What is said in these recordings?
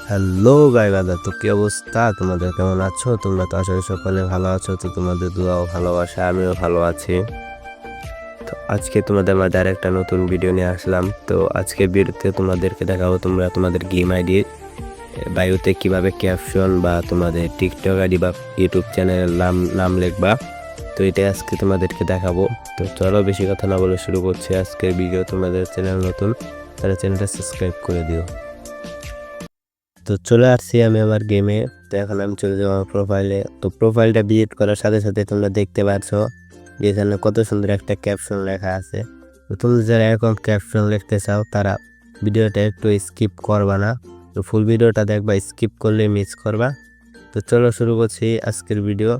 Hello গাইবাদা, তো কি অবস্থা? তোমাদের কেমন আছো? তোমরা তো আশা করি সকলে ভালো আছো। তো তোমাদের দোয়া ও ভালোবাসা আমিও ভালো আছি। তো আজকে তোমাদের মাঝে আর একটা নতুন ভিডিও নিয়ে আসলাম। তো আজকে ভিডিওতে তোমাদেরকে দেখাবো তোমরা তোমাদের গেম আইডি বায়োতে কিভাবে ক্যাপশন বা তোমাদের টিকটক আইডি বা ইউটিউব চ্যানেলের নাম নাম লিখবা। তো এটা আজকে তোমাদেরকে দেখাবো। তো চলো বেশি কথা না বলে শুরু করছি আজকের ভিডিও। তোমাদের চ্যানেল নতুন, তাহলে চ্যানেলটা সাবস্ক্রাইব করে দিও। তো চলে আসছি আমি আমার গেমে। তো এখন আমি চলে যাবো আমার প্রোফাইলে। তো প্রোফাইলটা ভিজিট করার সাথে সাথে তোমরা দেখতে পাচ্ছো যে এখানে কত সুন্দর একটা ক্যাপশন লেখা আছে। তো তোমরা যারা এরকম ক্যাপশন লিখতে চাও তারা ভিডিওটা একটু স্কিপ করবা না। তো ফুল ভিডিওটা দেখবা, স্কিপ করলে মিস করবা। তো চলো শুরু করছি আজকের ভিডিও।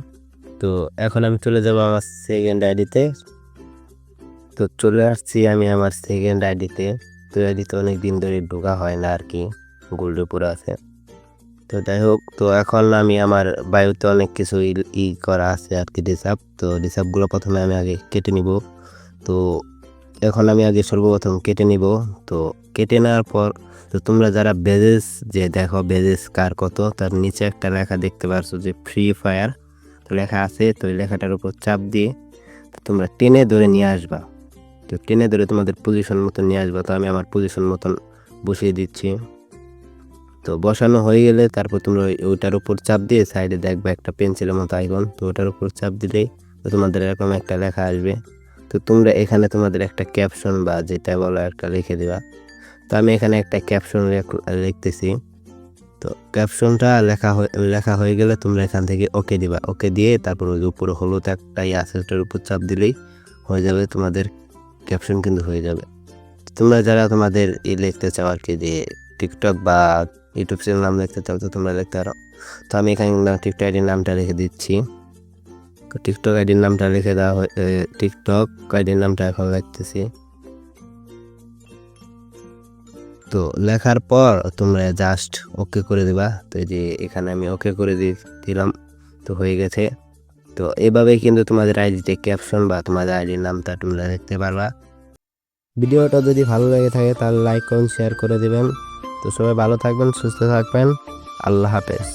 তো এখন আমি চলে যাব আমার সেকেন্ড আইডিতে। তো চলে আসছি আমি আমার সেকেন্ড আইডিতে। তো আইডিতে অনেক দিন ধরে ঢোকা হয় না আর কি, গোল্ডে পুরো আছে। তো যাই হোক, তো এখন আমি আমার বায়ুতে অনেক কিছু করা আছে আর কি, রিসার্ভ। তো রিসার্ভগুলো প্রথমে আমি আগে কেটে নিব। তো এখন আমি আগে সর্বপ্রথম কেটে নিব। তো কেটে নেওয়ার পর তো তোমরা যারা বেজেস যে দেখো বেজেস কার কত, তার নিচে একটা লেখা দেখতে পারছো যে ফ্রি ফায়ার তো লেখা আছে। তো এই লেখাটার উপর চাপ দিয়ে তোমরা টেনে ধরে নিয়ে আসবা। তো টেনে ধরে তোমাদের পজিশন মতন নিয়ে আসবা। তো আমি আমার পজিশন মতন বসিয়ে দিচ্ছি। তো বসানো হয়ে গেলে তারপর তোমরা ওইটার উপর চাপ দিয়ে সাইডে দেখবে একটা পেন্সিলের মতো আইকন। তো ওটার উপর চাপ দিলেই তো তোমাদের এরকম একটা লেখা আসবে। তো তোমরা এখানে তোমাদের একটা ক্যাপশন বা যেটা বলো একটা লিখে দিবা। তো আমি এখানে একটা ক্যাপশন লিখতেছি। তো ক্যাপশনটা লেখা হয়ে গেলে তোমরা এখান থেকে ওকে দিবা। ওকে দিয়ে তারপর ওই উপরে হলুদ একটা আছে, ওটার উপর চাপ দিলেই হয়ে যাবে, তোমাদের ক্যাপশন কিন্তু হয়ে যাবে। তোমরা যারা তোমাদের লিখতে চাও আর কি, যে টিকটক বা ইউটিউব চ্যানেল নাম লিখতে চাও, তো তোমরা লিখতে পারো। তো আমি এখানে টিকটক আইডির নামটা লিখে দিচ্ছি। টিকটক আইডির নামটা লিখে দেওয়া টিকটক আইডির নামটা এখন লিখতেছি। তো লেখার পর তোমরা জাস্ট ওকে করে দিবা। তো এই যে এখানে আমি ওকে করে দিলাম। তো হয়ে গেছে। তো এভাবে কিন্তু তোমাদের আইডিতে ক্যাপশন বা তোমাদের আইডির নামটা তোমরা লিখতে পারবা। ভিডিওটা যদি ভালো লেগে থাকে তাহলে লাইক করুন, শেয়ার করে দিবেন। তো সবাই ভালো থাকবেন, সুস্থ থাকবেন। আল্লাহ হাফেজ।